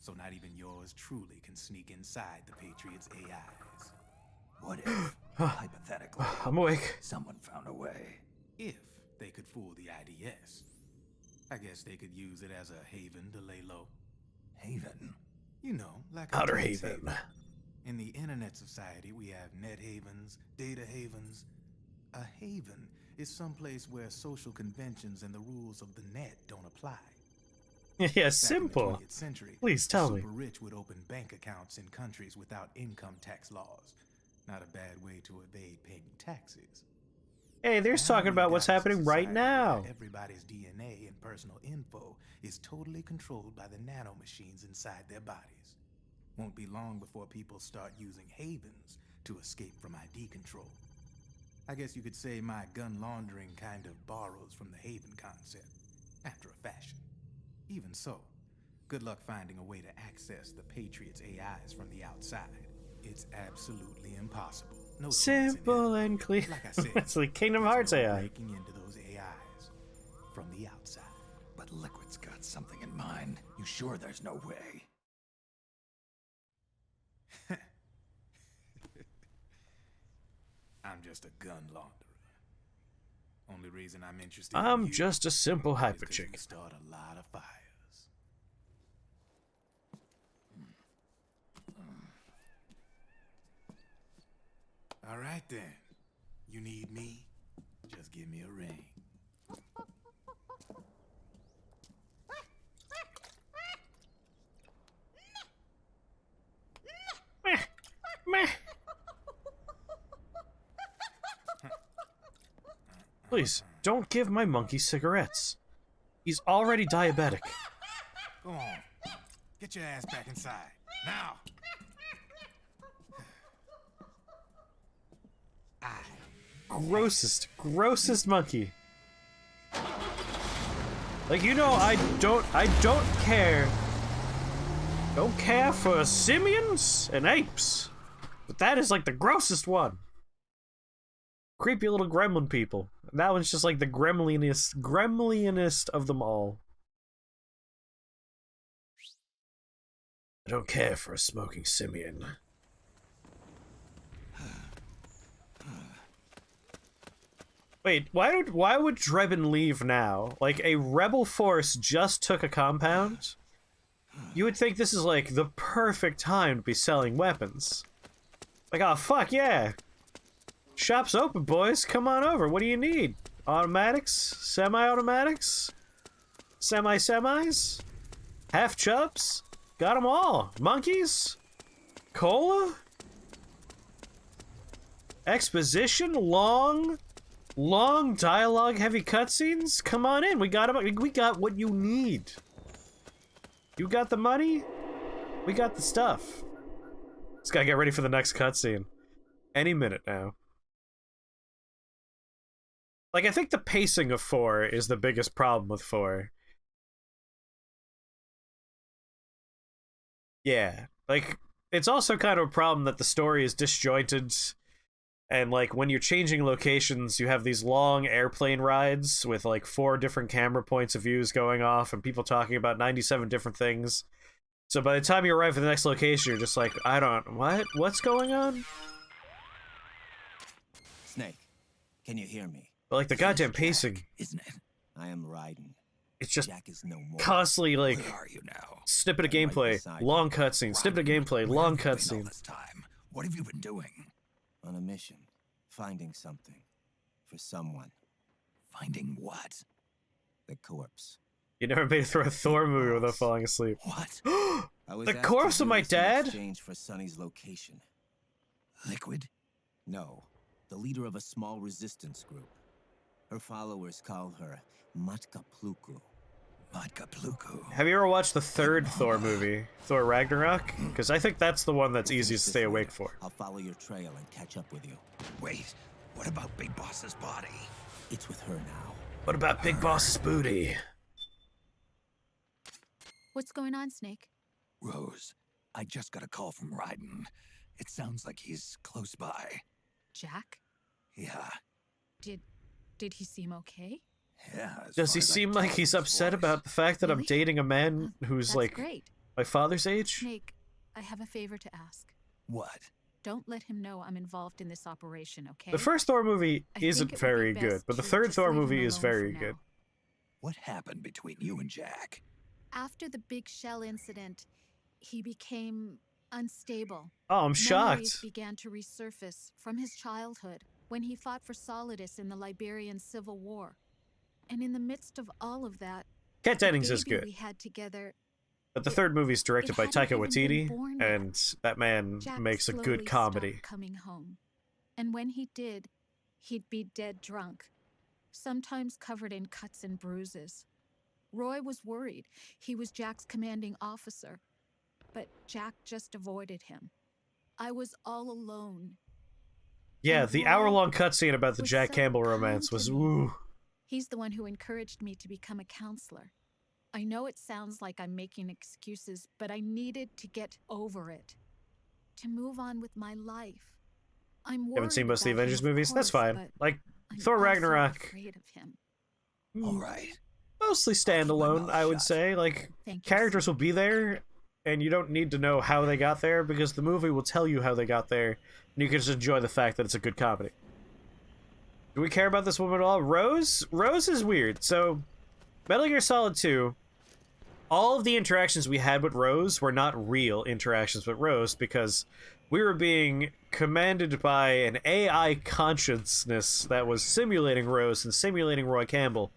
Speaker 9: So not even yours truly can sneak inside the Patriots' AIs.
Speaker 12: What if, hypothetically,
Speaker 1: I'm awake.
Speaker 12: Someone found a way?
Speaker 9: If they could fool the IDS. I guess they could use it as a haven to lay low.
Speaker 12: Haven?
Speaker 9: You know, like
Speaker 1: Outer Haven.
Speaker 9: In the internet society, we have net havens, data havens. A haven is someplace where social conventions and the rules of the net don't apply.
Speaker 1: Yeah, simple.
Speaker 9: Back in the 20th century,
Speaker 1: Please tell me.
Speaker 9: Super rich would open bank accounts in countries without income tax laws. Not a bad way to evade paying taxes.
Speaker 1: Hey, they're
Speaker 9: Now
Speaker 1: talking
Speaker 9: we've
Speaker 1: about what's
Speaker 9: got a
Speaker 1: happening right
Speaker 9: society
Speaker 1: now.
Speaker 9: where everybody's DNA and personal info is totally controlled by the nanomachines inside their bodies. Won't be long before people start using havens to escape from ID control. I guess you could say my gun laundering kind of borrows from the haven concept, after a fashion. Even so, good luck finding a way to access the Patriots' AIs from the outside. It's absolutely impossible. No chance in
Speaker 1: Simple
Speaker 9: hell.
Speaker 1: and clear.
Speaker 9: Like I said,
Speaker 1: It's like Kingdom
Speaker 9: there's
Speaker 1: Hearts
Speaker 9: no
Speaker 1: AI.
Speaker 9: breaking into those AIs from the outside.
Speaker 12: But Liquid's got something in mind. You sure there's no way?
Speaker 9: I'm just a gun launderer. Only reason I'm interested in
Speaker 1: I'm
Speaker 9: you
Speaker 1: just a simple
Speaker 9: is
Speaker 1: hyper
Speaker 9: 'cause you
Speaker 1: chick.
Speaker 9: start a lot of fires. All right then. You need me? Just give me a ring.
Speaker 1: Meh, meh. Please, don't give my monkey cigarettes. He's already diabetic.
Speaker 9: Go on. Get your ass back inside. Now!
Speaker 1: Grossest monkey. Like, you know, I don't care. Don't care for simians and apes. But that is like the grossest one. Creepy little gremlin people. That one's just like the gremlinest of them all. I don't care for a smoking simian. Wait, why would Drebin leave now? Like, a rebel force just took a compound? You would think this is like the perfect time to be selling weapons. Like, oh fuck yeah. Shop's open, boys. Come on over. What do you need? Automatics? Semi-automatics? Semi-semis? Half chubs? Got them all. Monkeys? Cola? Exposition? Long dialogue heavy cutscenes? Come on in. We got what you need. You got the money? We got the stuff. Just gotta get ready for the next cutscene. Any minute now. Like, I think the pacing of 4 is the biggest problem with 4. Yeah. Like, it's also kind of a problem that the story is disjointed. And, like, when you're changing locations, you have these long airplane rides with, like, 4 different camera points of views going off and people talking about 97 different things. So by the time you arrive at the next location, you're just like, what's going on?
Speaker 11: Snake, can you hear me?
Speaker 1: But, like, the goddamn pacing.
Speaker 12: Isn't it?
Speaker 11: I am Raiden.
Speaker 1: It's just
Speaker 11: Jack is no more.
Speaker 1: constantly, like,
Speaker 12: Where are you now?
Speaker 1: snippet of
Speaker 11: I'm right
Speaker 1: gameplay,
Speaker 11: beside
Speaker 1: long cutscene, snippet of gameplay,
Speaker 12: Where
Speaker 1: long
Speaker 12: have you been all
Speaker 1: cutscene.
Speaker 12: this time? What have you been doing?
Speaker 11: On a mission, finding something. For someone.
Speaker 12: Finding what?
Speaker 11: The corpse.
Speaker 1: You never made it through a Thor movie without falling asleep.
Speaker 12: What?
Speaker 11: I was
Speaker 1: The
Speaker 11: asked to
Speaker 1: corpse of
Speaker 11: do
Speaker 1: my
Speaker 11: this in
Speaker 1: dad?
Speaker 11: exchange for Sonny's location.
Speaker 12: Liquid?
Speaker 11: No, the leader of a small resistance group. Her followers call her Matka Pluku.
Speaker 12: Matka Pluku.
Speaker 1: Have you ever watched the third Thor movie, Thor Ragnarok? Because I think that's the one that's
Speaker 11: We'll
Speaker 1: easiest to
Speaker 11: finish
Speaker 1: stay
Speaker 11: this
Speaker 1: awake
Speaker 11: later.
Speaker 1: for.
Speaker 11: I'll follow your trail and catch up with you.
Speaker 12: Wait, what about Big Boss's body?
Speaker 11: It's with her now.
Speaker 1: What about Big Boss's booty?
Speaker 10: What's going on, Snake?
Speaker 12: Rose, I just got a call from Raiden. It sounds like he's close by.
Speaker 10: Jack?
Speaker 12: Yeah,
Speaker 10: Did he seem okay?
Speaker 12: yeah. as
Speaker 1: Does he
Speaker 12: far as I
Speaker 1: seem
Speaker 12: can
Speaker 1: like
Speaker 12: tell
Speaker 1: he's
Speaker 12: from his
Speaker 1: upset
Speaker 12: voice.
Speaker 1: about the fact that I'm
Speaker 10: Really?
Speaker 1: dating a man who's
Speaker 10: That's
Speaker 1: like
Speaker 10: great.
Speaker 1: my father's age?
Speaker 10: Snake, I have a favor to ask.
Speaker 12: What?
Speaker 10: Don't let him know I'm involved in this operation, okay?
Speaker 1: The first Thor movie
Speaker 10: I think
Speaker 1: isn't
Speaker 10: it would be
Speaker 1: very
Speaker 10: best
Speaker 1: good, but the
Speaker 10: to
Speaker 1: third
Speaker 10: just
Speaker 1: Thor
Speaker 10: leave him
Speaker 1: movie is
Speaker 10: alone
Speaker 1: very
Speaker 10: for
Speaker 1: good.
Speaker 10: now.
Speaker 12: What happened between you and Jack?
Speaker 10: After the big shell incident, he became unstable.
Speaker 1: Oh, I'm
Speaker 10: Memories
Speaker 1: shocked.
Speaker 10: began to resurface from his childhood when he fought for Solidus in the Liberian Civil War. And in the midst of all of that,
Speaker 1: Kat
Speaker 10: the
Speaker 1: Dennings is
Speaker 10: baby
Speaker 1: good,
Speaker 10: we had together,
Speaker 1: but the third movie is directed by
Speaker 10: hadn't
Speaker 1: Taika
Speaker 10: even been
Speaker 1: Waititi,
Speaker 10: born yet.
Speaker 1: and that man
Speaker 10: Jack
Speaker 1: makes a
Speaker 10: slowly
Speaker 1: good comedy.
Speaker 10: stopped coming home. And when he did, He'd be dead drunk, sometimes covered in cuts and bruises. Roy was worried. He was Jack's commanding officer, but Jack just avoided him. I was all alone.
Speaker 1: Yeah,
Speaker 10: And
Speaker 1: the
Speaker 10: Roy
Speaker 1: hour-long cutscene about the
Speaker 10: was
Speaker 1: Jack
Speaker 10: so
Speaker 1: Campbell
Speaker 10: kind
Speaker 1: romance
Speaker 10: to
Speaker 1: was
Speaker 10: me.
Speaker 1: ooh.
Speaker 10: He's the one who encouraged me to become a counselor. I know it sounds like I'm making excuses, but I needed to get over it. To move on with my life. I'm worried
Speaker 1: Haven't seen most of the
Speaker 10: about him,
Speaker 1: Avengers
Speaker 10: of
Speaker 1: movies? That's
Speaker 10: course,
Speaker 1: fine.
Speaker 10: but
Speaker 1: Like,
Speaker 10: I'm
Speaker 1: Thor
Speaker 10: also
Speaker 1: Ragnarok,
Speaker 10: afraid of him.
Speaker 12: All right.
Speaker 1: mostly standalone, I would say. Like,
Speaker 10: Thank you,
Speaker 1: characters
Speaker 10: sir.
Speaker 1: will be there, and you don't need to know how they got there, because the movie will tell you how they got there, and you can just enjoy the fact that it's a good comedy. Do we care about this woman at all? Rose? Rose is weird. So, Metal Gear Solid 2, all of the interactions we had with Rose were not real interactions with Rose, because we were being commanded by an AI consciousness that was simulating Rose and simulating Roy Campbell.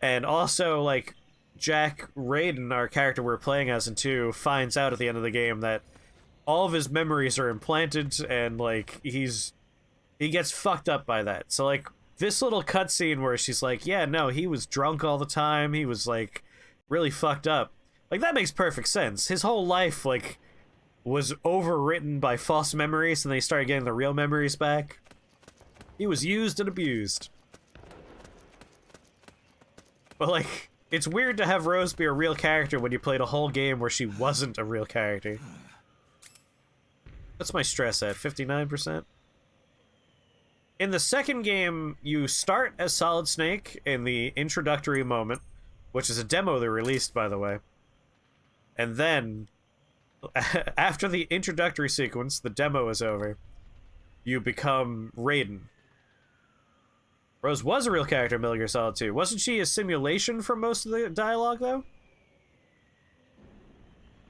Speaker 1: And also, like, Jack Raiden, our character we're playing as in 2, finds out at the end of the game that all of his memories are implanted, and, like, he gets fucked up by that. So, like, this little cutscene where she's like, yeah, no, he was drunk all the time, he was, like, really fucked up. Like, that makes perfect sense. His whole life, like, was overwritten by false memories, and then he started getting the real memories back. He was used and abused. But, like, it's weird to have Rose be a real character when you played a whole game where she wasn't a real character. What's my stress at? 59%? In the second game, you start as Solid Snake in the introductory moment, which is a demo they released, by the way. And then, after the introductory sequence, the demo is over, you become Raiden. Rose was a real character in Metal Gear Solid 2. Wasn't she a simulation for most of the dialogue, though?